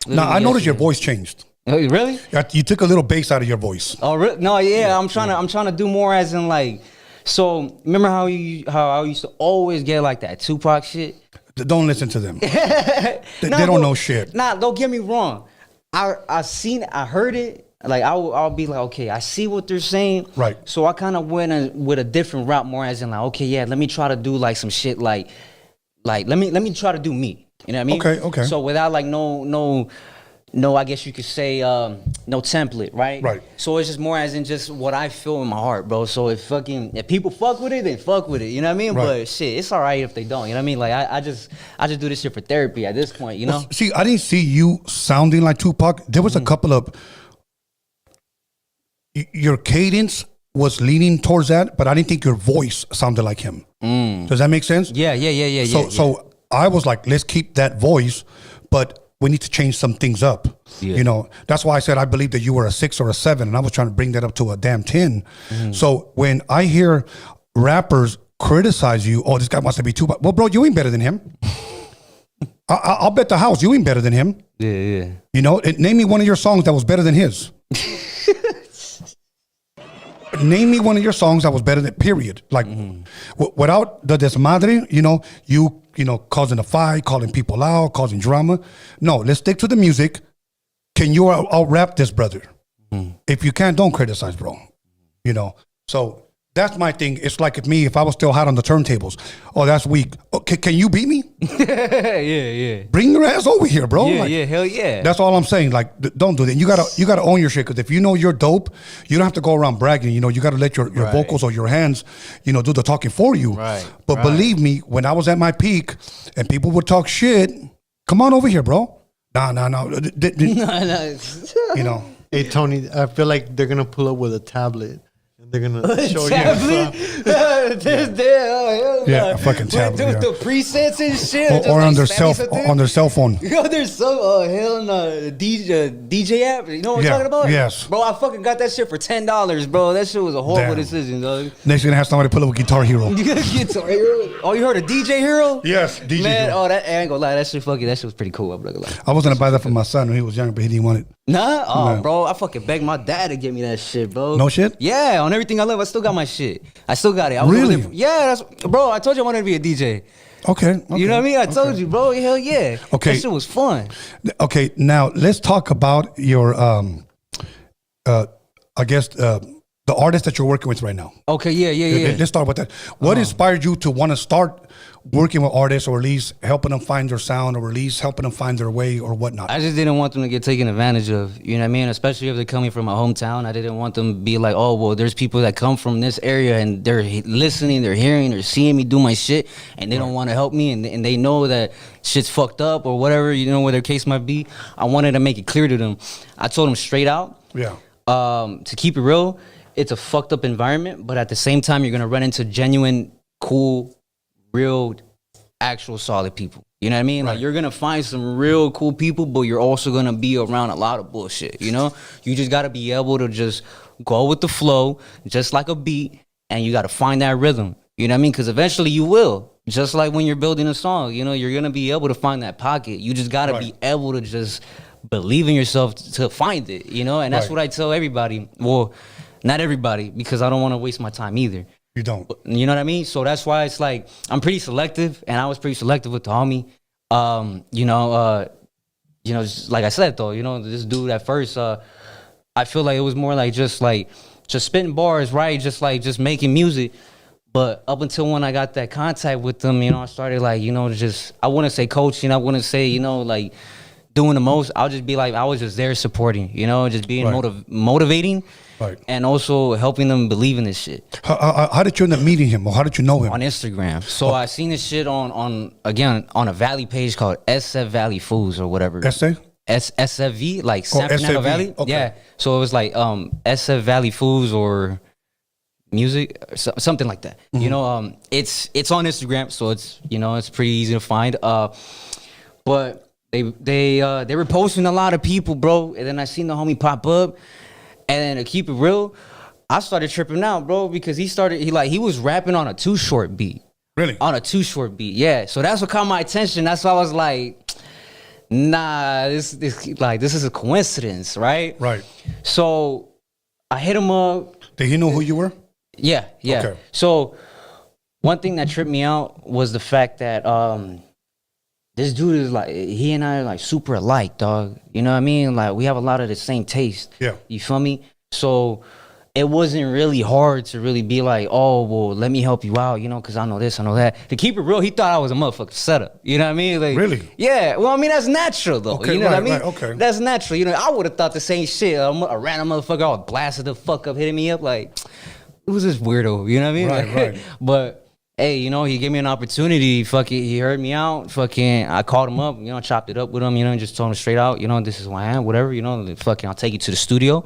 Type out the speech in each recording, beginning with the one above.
Now I noticed your voice changed. Oh, really? You took a little bass out of your voice. Oh, really? No, yeah. I'm trying to do more, as in like. So remember how I used to always get like that Tupac shit? Don't listen to them. they don't know shit. Nah, don't get me wrong. I heard it. Like I'll be like, okay, I see what they're saying. Right. So I kind of went with a different route, more as in like, okay, yeah, let me try to do like some shit like let me try to do me. You know what I mean? Okay. So without like no, I guess you could say no template, right? Right. So it's just more as in just what I feel in my heart, bro. So if people fuck with it, then fuck with it. You know what I mean? Right. But shit, it's all right if they don't. You know what I mean? Like I just do this shit for therapy at this point. You know? Well, see, I didn't see you sounding like Tupac. There was a couple of your cadence was leaning towards that, but I didn't think your voice sounded like him. Does that make sense? Yeah. So I was like, let's keep that voice, but we need to change some things up. Yeah. You know, that's why I said I believe that you were a 6 or a 7, and I was trying to bring that up to a damn 10. So when I hear rappers criticize you, oh, this guy wants to be too bad. Well, bro, you ain't better than him. I'll bet the house you ain't better than him. Yeah. You know, name me one of your songs that was better than his. Name me one of your songs that was better than, period. Like, without the desmadre, you know, causing a fight, calling people out, causing drama. No, let's stick to the music. Can you out-rap this brother? If you can't, don't criticize, bro. You know, so that's my thing. It's like if I was still hot on the turntables. Oh, that's weak. Okay, can you beat me? Yeah. Bring your ass over here, bro. Yeah, hell yeah. That's all I'm saying. Like, don't do that. You gotta own your shit, because if you know you're dope, you don't have to go around bragging. You know, you gotta let your vocals or your hands, you know, do the talking for you. Right. But believe me, when I was at my peak and people would talk shit, come on over here, bro. No. You know. Hey, Tony, I feel like they're going to pull up with a tablet. They're going to show Tablet? Yeah, a fucking tablet. With the presets and shit. Or on their cell phone. Yo, there's some hell no DJ app. You know what I'm talking about? Yes. Bro, I fucking got that shit for $10, bro. That shit was a horrible decision, dog. Next, you're gonna have somebody pull up a Guitar Hero. Guitar Hero? Oh, you heard of DJ Hero? Yes, DJ Man, Hero. I ain't gonna lie, that shit was pretty cool. I'm not gonna lie. I was gonna buy that for my son when he was younger, but he didn't want it. Nah? Oh, No. bro, I fucking begged my dad to get me that shit, bro. No shit? Yeah, on everything I love, I still got my shit. I still got it. Really? Yeah, bro, I told you I wanted to be a DJ. Okay. You know what I mean? I told you, bro. Hell yeah. Okay. That shit was fun. Okay, now let's talk about your, I guess, the artist that you're working with right now. Okay, yeah. Let's start with that. What inspired you to want to start working with artists, or at least helping them find their sound, or at least helping them find their way, or whatnot? I just didn't want them to get taken advantage of. You know what I mean? Especially if they're coming from my hometown. I didn't want them to be like, oh, well, there's people that come from this area and they're listening, they're hearing, they're seeing me do my shit, and they don't want to help me, and they know that shit's fucked up or whatever, you know, where their case might be. I wanted to make it clear to them. I told them straight out. Yeah. To keep it real, it's a fucked up environment, but at the same time, you're gonna run into genuine, cool, real, actual solid people. You know what I mean? Right. Like, you're gonna find some real cool people, but you're also gonna be around a lot of bullshit. You know, you just gotta be able to just go with the flow, just like a beat, and you gotta find that rhythm. You know what I mean? Because eventually you will. Just like when you're building a song, you know, you're gonna be able to find that pocket. You just gotta be able to just believe in yourself to find it. You know, and that's what I tell everybody. Well, not everybody, because I don't want to waste my time either. You don't. You know what I mean? So that's why it's like I'm pretty selective, and I was pretty selective with the homie. Just like I said though, you know, this dude at first, I feel like it was more like just spitting bars, right? Just making music. But up until when I got that contact with them, you know, I started like, you know, I wouldn't say coaching, I wouldn't say, you know, like doing the most. I'll just be like, I was just there supporting, you know, just being motivating. Right. And also helping them believe in this shit. How did you end up meeting him, or how did you know him? On Instagram. So I seen this shit on a Valley page called SF Valley Foods or whatever. SFV, like San Fernando Valley. Okay. Yeah. So it was like SF Vallly Foods or music, or something like that. Mm-hmm. You know, it's on Instagram, so it's, you know, it's pretty easy to find. But they were posting a lot of people, bro. And then I seen the homie pop up. And then to keep it real, I started tripping out, bro, because he was rapping on a Too Short beat. Really? On a Too Short beat, yeah. So that's what caught my attention. That's why I was like, nah, this is a coincidence, right? Right. So I hit him up. Did he know who you were? Yeah. Okay. So one thing that tripped me out was the fact that this dude is like, he and I are like super alike, dog. You know what I mean? Like we have a lot of the same taste. Yeah. You feel me? So it wasn't really hard to really be like, oh, well, let me help you out, you know, because I know this, I know that. To keep it real, he thought I was a motherfucking setup. You know what I mean? Like, really? Yeah. Well, I mean, that's natural, though. Okay, you know right, what I mean? right, okay. That's natural. You know, I would have thought the same shit. A random motherfucker all blasted the fuck up, hitting me up like, who's this weirdo? You know what I mean? Right, like, right. But hey, you know, he gave me an opportunity. Fucking, he heard me out. Fucking, I called him up. You know, chopped it up with him. You know, and just told him straight out. You know, this is who I am. Whatever. You know, fucking, I'll take you to the studio.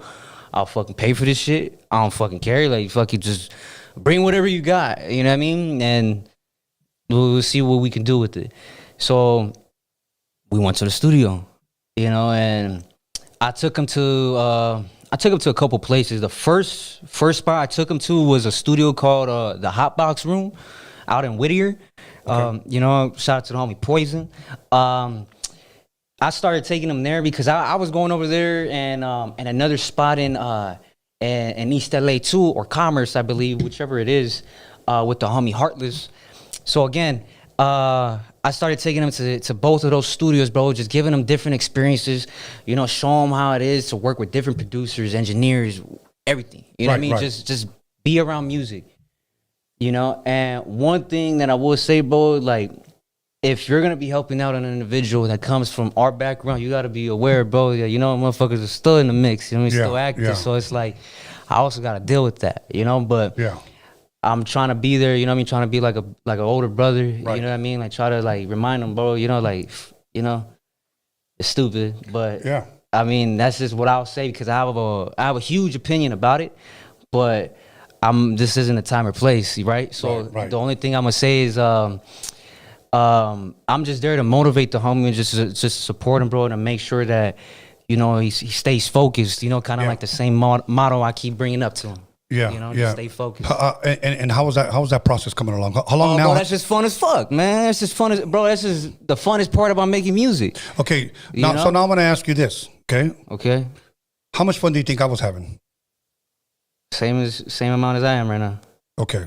I'll fucking pay for this shit. I don't fucking care. Like, fucking, just bring whatever you got. You know what I mean? And we'll see what we can do with it. So we went to the studio. You know, and I took him to a couple places. The first spot I took him to was a studio called the Hotbox Room out in Whittier. Okay. You know, shout out to the homie Poison. I started taking him there because I was going over there and another spot in East LA too, or Commerce, I believe, whichever it is, with the homie Heartless. So again, I started taking him to both of those studios, bro, just giving them different experiences, you know, show them how it is to work with different producers, engineers, everything. You know what I mean? Right. Just be around music, you know? And one thing that I will say, bro, like, if you're gonna be helping out an individual that comes from our background, you gotta be aware, bro, you know, motherfuckers are still in the mix, you know what I mean? Still active. Yeah. So it's like, I also gotta deal with that, you know? But yeah. I'm trying to be there, you know what I mean? Trying to be like an older brother, right. You know what I mean? Like, try to like remind them, bro, you know, like, you know, it's stupid, but yeah. I mean, that's just what I'll say because I have a huge opinion about it, but this isn't a time or place, right? So right. The only thing I'm gonna say is, I'm just there to motivate the homie and just support him, bro, and make sure that, you know, he stays focused, you know, kind of like the same motto I keep bringing up to him. Yeah, you know, just stay focused. And how was that process coming along? How long now? Bro, that's just fun as fuck, man. That's just fun bro. That's just the funnest part about making music. Okay, now so now I'm gonna ask you this. Okay. How much fun do you think I was having? Same amount as I am right now. Okay,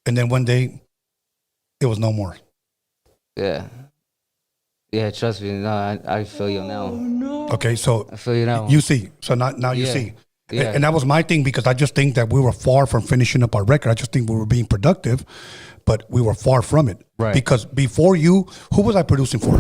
and then one day, it was no more. Yeah, trust me. No, I feel you now. Okay, so I feel you now. You see, so now you see. Yeah. And that was my thing because I just think that we were far from finishing up our record. I just think we were being productive, but we were far from it. Right. Because before you, who was I producing for?